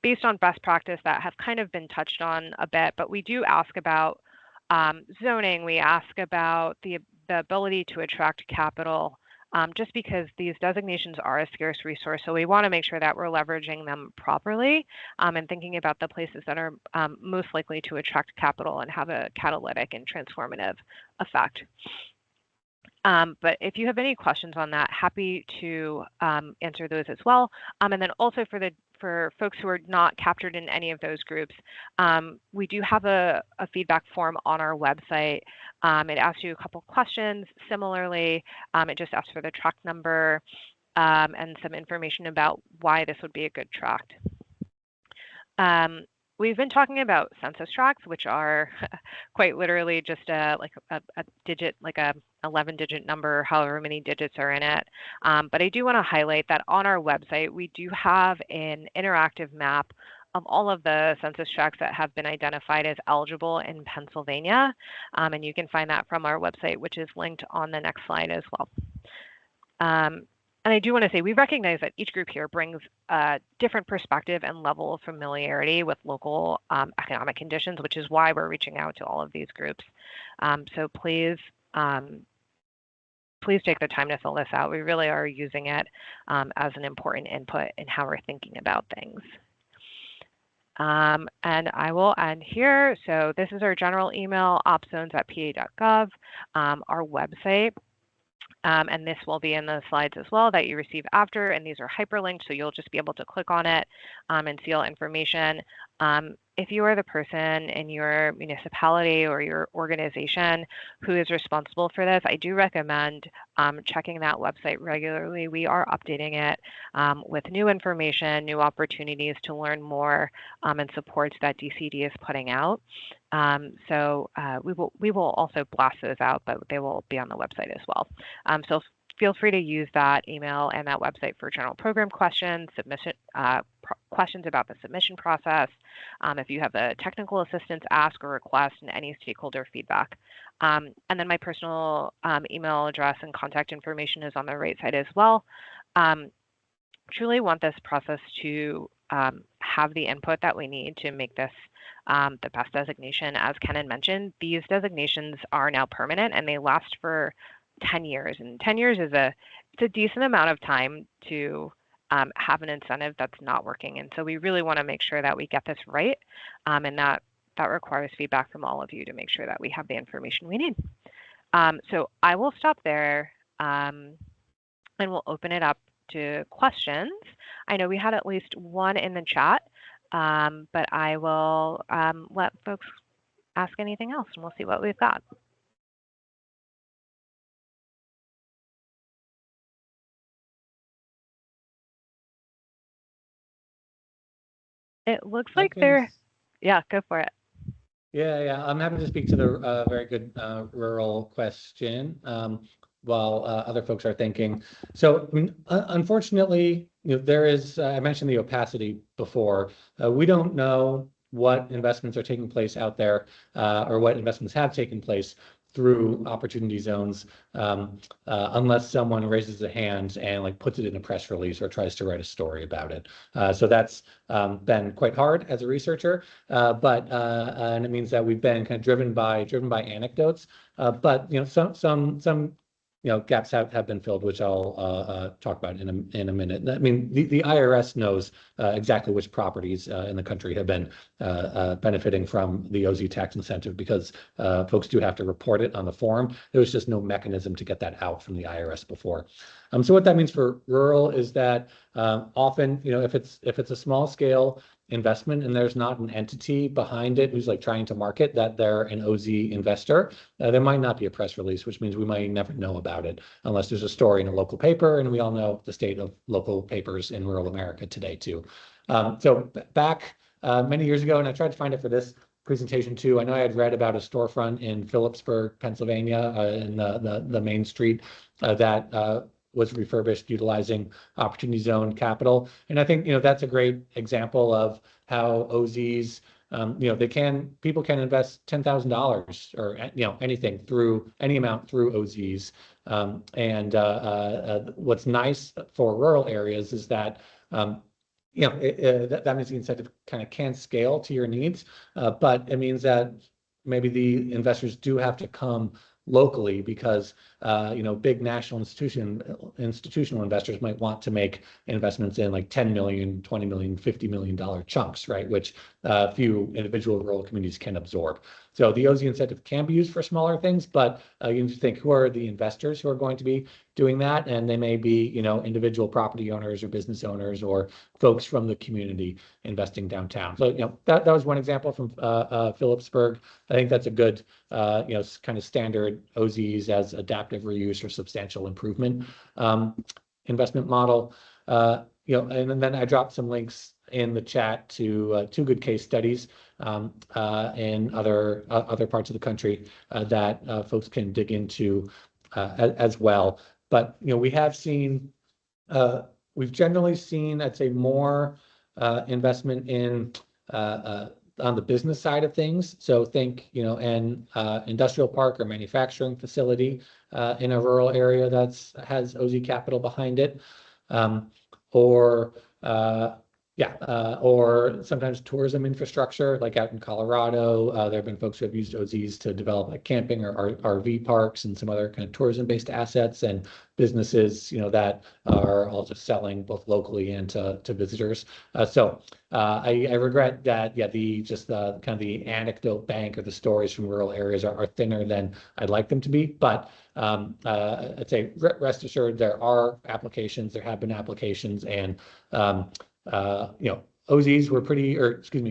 based on best practice that have kind of been touched on a bit, but we do ask about zoning. We ask about the ability to attract capital, just because these designations are a scarce resource. So we want to make sure that we're leveraging them properly and thinking about the places that are most likely to attract capital and have a catalytic and transformative effect. But if you have any questions on that, happy to answer those as well. And then also for folks who are not captured in any of those groups, we do have a feedback form on our website. It asks you a couple questions. Similarly, it just asks for the tract number and some information about why this would be a good tract. We've been talking about census tracts, which are quite literally just a digit, like a 11-digit number, however many digits are in it. But I do want to highlight that on our website, we do have an interactive map of all of the census tracts that have been identified as eligible in Pennsylvania. And you can find that from our website, which is linked on the next slide as well. And I do want to say we recognize that each group here brings a different perspective and level of familiarity with local economic conditions, which is why we're reaching out to all of these groups. So please take the time to fill this out. We really are using it as an important input in how we're thinking about things. And I will end here. So this is our general email, opzones@pa.gov, our website. And this will be in the slides as well that you receive after, and these are hyperlinked, so you'll just be able to click on it and see all information. If you are the person in your municipality or your organization who is responsible for this, I do recommend checking that website regularly. We are updating it with new information, new opportunities to learn more, and supports that DCED is putting out. So we will also blast those out, but they will be on the website as well. So feel free to use that email and that website for general program questions, submission questions about the submission process, if you have a technical assistance ask or request, and any stakeholder feedback. And then my personal email address and contact information is on the right side as well. Truly want this process to have the input that we need to make this the best designation. As Kenan mentioned, these designations are now permanent and they last for 10 years, and 10 years is it's a decent amount of time to have an incentive that's not working. And so we really want to make sure that we get this right, and that requires feedback from all of you to make sure that we have the information we need. So I will stop there, and we'll open it up to questions. I know we had at least one in the chat, but I will let folks ask anything else, and we'll see what we've got. It looks like they're, yeah, go for it. Yeah, I'm happy to speak to the very good rural question while other folks are thinking. So, unfortunately, there is, I mentioned the opacity before. We don't know what investments are taking place out there or what investments have taken place through opportunity zones unless someone raises a hand and puts it in a press release or tries to write a story about it. So that's been quite hard as a researcher, and it means that we've been kind of driven by anecdotes. But some gaps have been filled, which I'll talk about in a minute. I mean, the IRS knows exactly which properties in the country have been benefiting from the OZ tax incentive because folks do have to report it on the form. There was just no mechanism to get that out from the IRS before. So what that means for rural is that often, if it's a small scale investment and there's not an entity behind it who's trying to market that they're an OZ investor, there might not be a press release, which means we might never know about it unless there's a story in a local paper, and we all know the state of local papers in rural America today too. So back many years ago, and I tried to find it for this presentation too. I know I had read about a storefront in Phillipsburg, Pennsylvania, in the main street that was refurbished utilizing Opportunity Zone capital. And I think, that's a great example of how OZs, people can invest $10,000 or, anything through any amount through OZs. What's nice for rural areas is that, that means the incentive kind of can scale to your needs, but it means that maybe the investors do have to come locally because big national institutional investors might want to make investments in $10 million, $20 million, $50 million chunks, right? Which few individual rural communities can absorb. So the OZ incentive can be used for smaller things, but you need to think, who are the investors who are going to be doing that? And they may be, individual property owners or business owners or folks from the community investing downtown. So, that was one example from Phillipsburg. I think that's a good, kind of standard OZs as adaptive reuse or substantial improvement investment model. And then I dropped some links in the chat to two good case studies in other parts of the country that folks can dig into as well. But we have seen we've generally seen, I'd say, more investment in on the business side of things. So think, an industrial park or manufacturing facility in a rural area has OZ capital behind it, or or sometimes tourism infrastructure, like out in Colorado. There have been folks who have used OZs to develop like camping or RV parks and some other kind of tourism-based assets, and businesses, that are also selling both locally and to visitors. I regret that, the kind of the anecdote bank or the stories from rural areas are thinner than I'd like them to be. But I'd say rest assured there are applications, there have been applications, and OZs were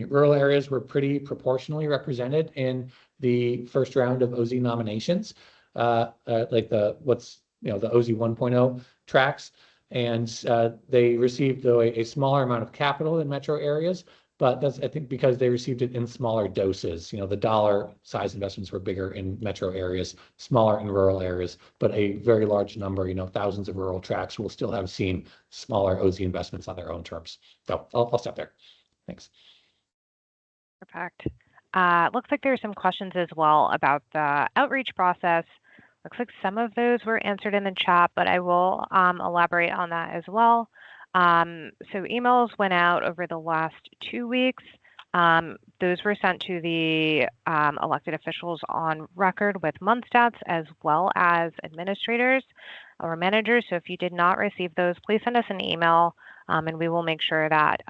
rural areas were pretty proportionally represented in the first round of OZ nominations, like the OZ 1.0 tracks. And they received, though, a smaller amount of capital in metro areas, but that's, I think, because they received it in smaller doses. The dollar size investments were bigger in metro areas, smaller in rural areas, but a very large number, thousands of rural tracts will still have seen smaller OZ investments on their own terms. So I'll stop there. Thanks. Perfect. Looks like there's some questions as well about the outreach process. Looks like some of those were answered in the chat, but I will elaborate on that as well. So emails went out over the last 2 weeks. Those were sent to the elected officials on record with month stats, as well as administrators or managers. So if you did not receive those, please send us an email, and we will make sure that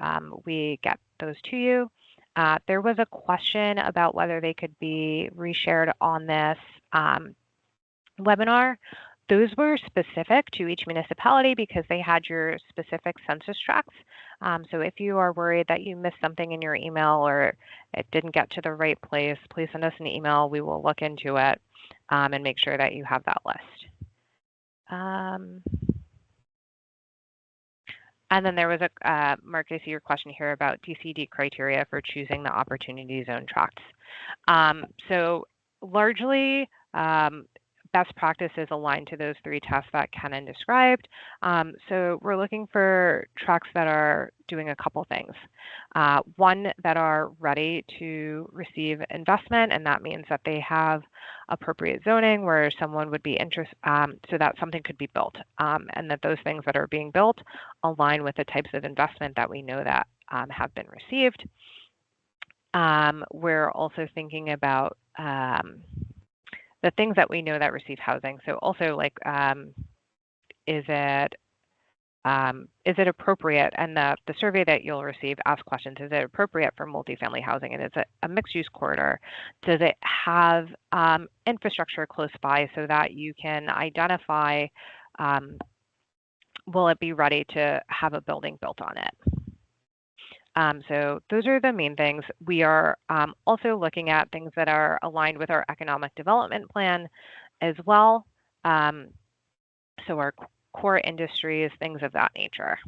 we get those to you. There was a question about whether they could be reshared on this webinar. Those were specific to each municipality because they had your specific census tracts. So if you are worried that you missed something in your email or it didn't get to the right place, please send us an email. We will look into it and make sure that you have that list. And then there was Mark, I see your question here about DCED criteria for choosing the opportunity zone tracts. So largely, best practices aligned to those 3 tests that Kenan described. So we're looking for tracts that are doing a couple things. One, that are ready to receive investment, and that means that they have appropriate zoning where someone would be interested, so that something could be built, and that those things that are being built align with the types of investment that we know that have been received. We're also thinking about the things that we know that receive housing. So also, like, is it appropriate? And the survey that you'll receive asks questions: is it appropriate for multifamily housing? And is it a mixed-use corridor? Does it have infrastructure close by so that you can identify, will it be ready to have a building built on it? So those are the main things. We are also looking at things that are aligned with our economic development plan as well. So our core industries, things of that nature.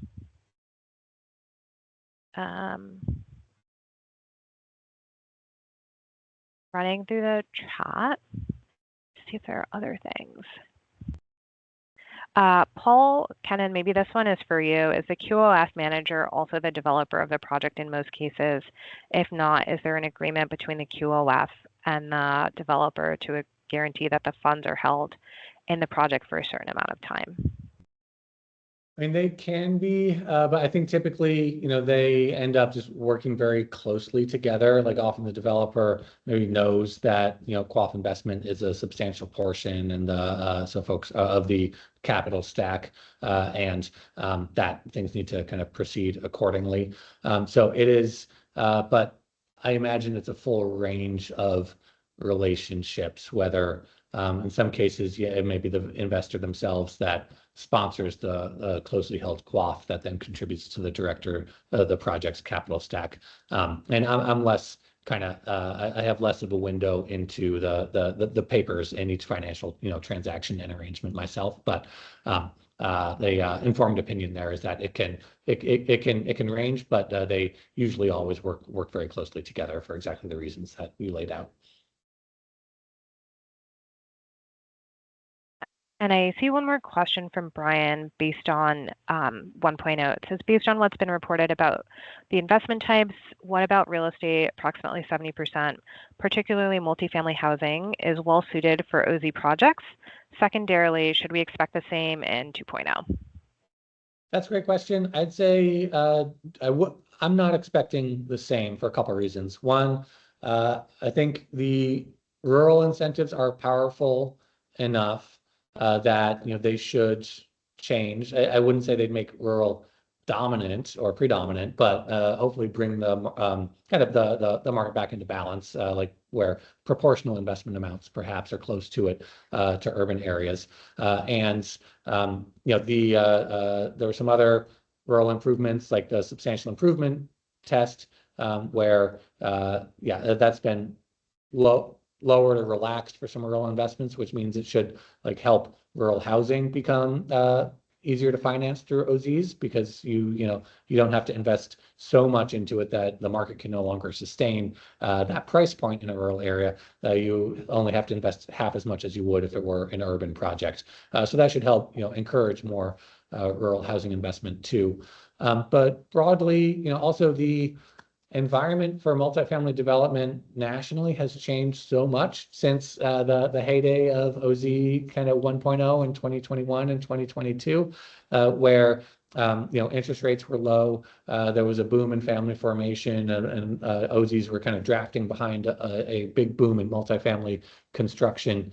Running through the chat, see if there are other things. Paul, Kenan, maybe this one is for you. Is the QoF manager also the developer of the project in most cases? If not, is there an agreement between the QoF and the developer to guarantee that the funds are held in the project for a certain amount of time? I mean, they can be, but I think typically, they end up just working very closely together. Like often the developer maybe knows that, QoF investment is a substantial portion and so folks of the capital stack, and that things need to kind of proceed accordingly. So it is, but I imagine it's a full range of relationships, whether in some cases, it may be the investor themselves that sponsors the closely held QoF that then contributes to the director of the project's capital stack. And I'm less kind of, I have less of a window into the papers in each financial, transaction and arrangement myself. But the informed opinion there is that it can range, but they usually always work very closely together for exactly the reasons that you laid out. And I see one more question from Brian based on 1.0. It says, based on what's been reported about the investment types, what about real estate? Approximately 70%, particularly multifamily housing, is well suited for OZ projects. Secondarily, should we expect the same in 2.0? That's a great question. I'd say I'm not expecting the same for a couple of reasons. One, I think the rural incentives are powerful enough that they should change. I wouldn't say they'd make rural dominant or predominant, but hopefully bring them kind of the market back into balance, like where proportional investment amounts perhaps are close to it to urban areas. And there were some other rural improvements like the substantial improvement test, where that's been lowered or relaxed for some rural investments, which means it should like help rural housing become easier to finance through OZs, because you don't have to invest so much into it that the market can no longer sustain that price point in a rural area. You only have to invest half as much as you would if it were an urban project. So that should help encourage more rural housing investment too. But broadly, also the environment for multifamily development nationally has changed so much since the heyday of OZ kind of 1.0 in 2021 and 2022, where interest rates were low. There was a boom in family formation, and OZs were kind of drafting behind a big boom in multifamily construction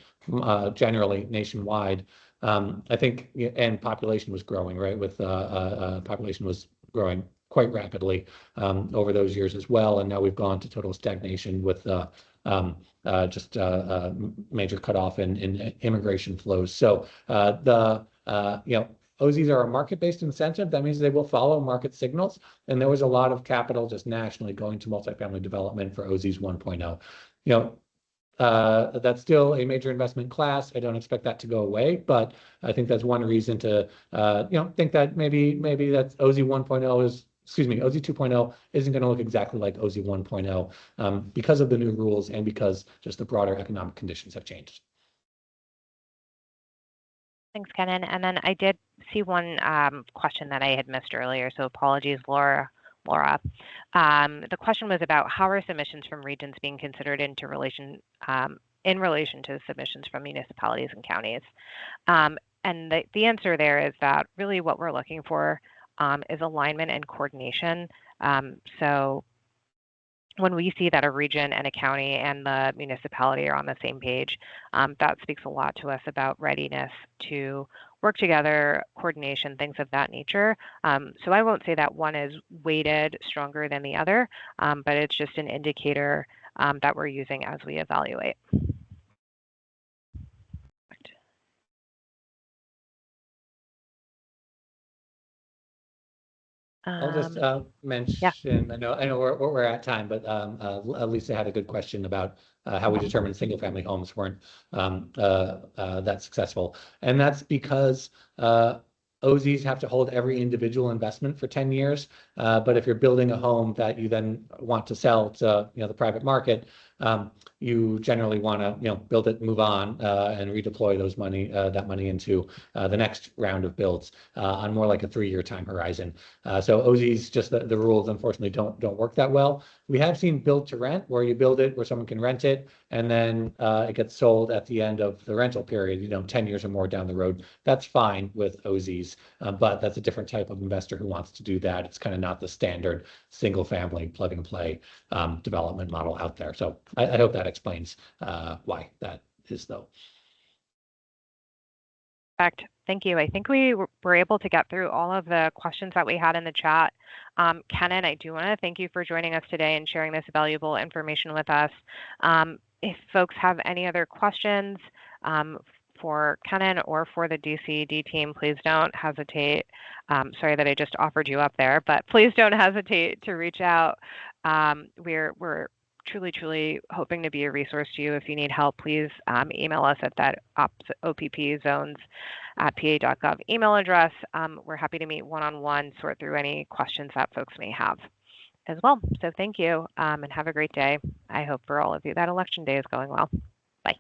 generally nationwide. I think, and population was growing, right? With population was growing quite rapidly over those years as well. And now we've gone to total stagnation with just major cutoff in immigration flows. So OZs are a market-based incentive. That means they will follow market signals. And there was a lot of capital just nationally going to multifamily development for OZs 1.0. That's still a major investment class. I don't expect that to go away, but I think that's one reason to think that maybe that's OZ 1.0 OZ 2.0 isn't going to look exactly like OZ 1.0 because of the new rules and because just the broader economic conditions have changed. Thanks, Kenan. And then I did see one question that I had missed earlier, so apologies, Laura. The question was about how are submissions from regions being considered in relation to submissions from municipalities and counties. And the answer there is that really what we're looking for is alignment and coordination. So when we see that a region and a county and the municipality are on the same page, that speaks a lot to us about readiness to work together, coordination, things of that nature. So I won't say that one is weighted stronger than the other, but it's just an indicator that we're using as we evaluate. I'll just mention, I know we're at time, but Lisa had a good question about how we determined single family homes weren't that successful. And that's because OZs have to hold every individual investment for 10 years. But if you're building a home that you then want to sell to the private market, you generally want to build it, move on, and redeploy that money into the next round of builds on more like a 3-year time horizon. So OZs, just the rules unfortunately don't work that well. We have seen build to rent, where you build it where someone can rent it, and then it gets sold at the end of the rental period, 10 years or more down the road. That's fine with OZs, but that's a different type of investor who wants to do that. It's kind of not the standard single family plug and play development model out there. So I hope that explains why that is, though. Perfect. Thank you. I think we were able to get through all of the questions that we had in the chat. Kenan, I do want to thank you for joining us today and sharing this valuable information with us. If folks have any other questions for Kenan or for the DCED team, please don't hesitate. Sorry that I just offered you up there, but please don't hesitate to reach out. We're truly hoping to be a resource to you. If you need help, please email us at that oppzones@pa.gov email address. We're happy to meet one-on-one, sort through any questions that folks may have as well. So thank you, and have a great day. I hope for all of you that election day is going well. Bye.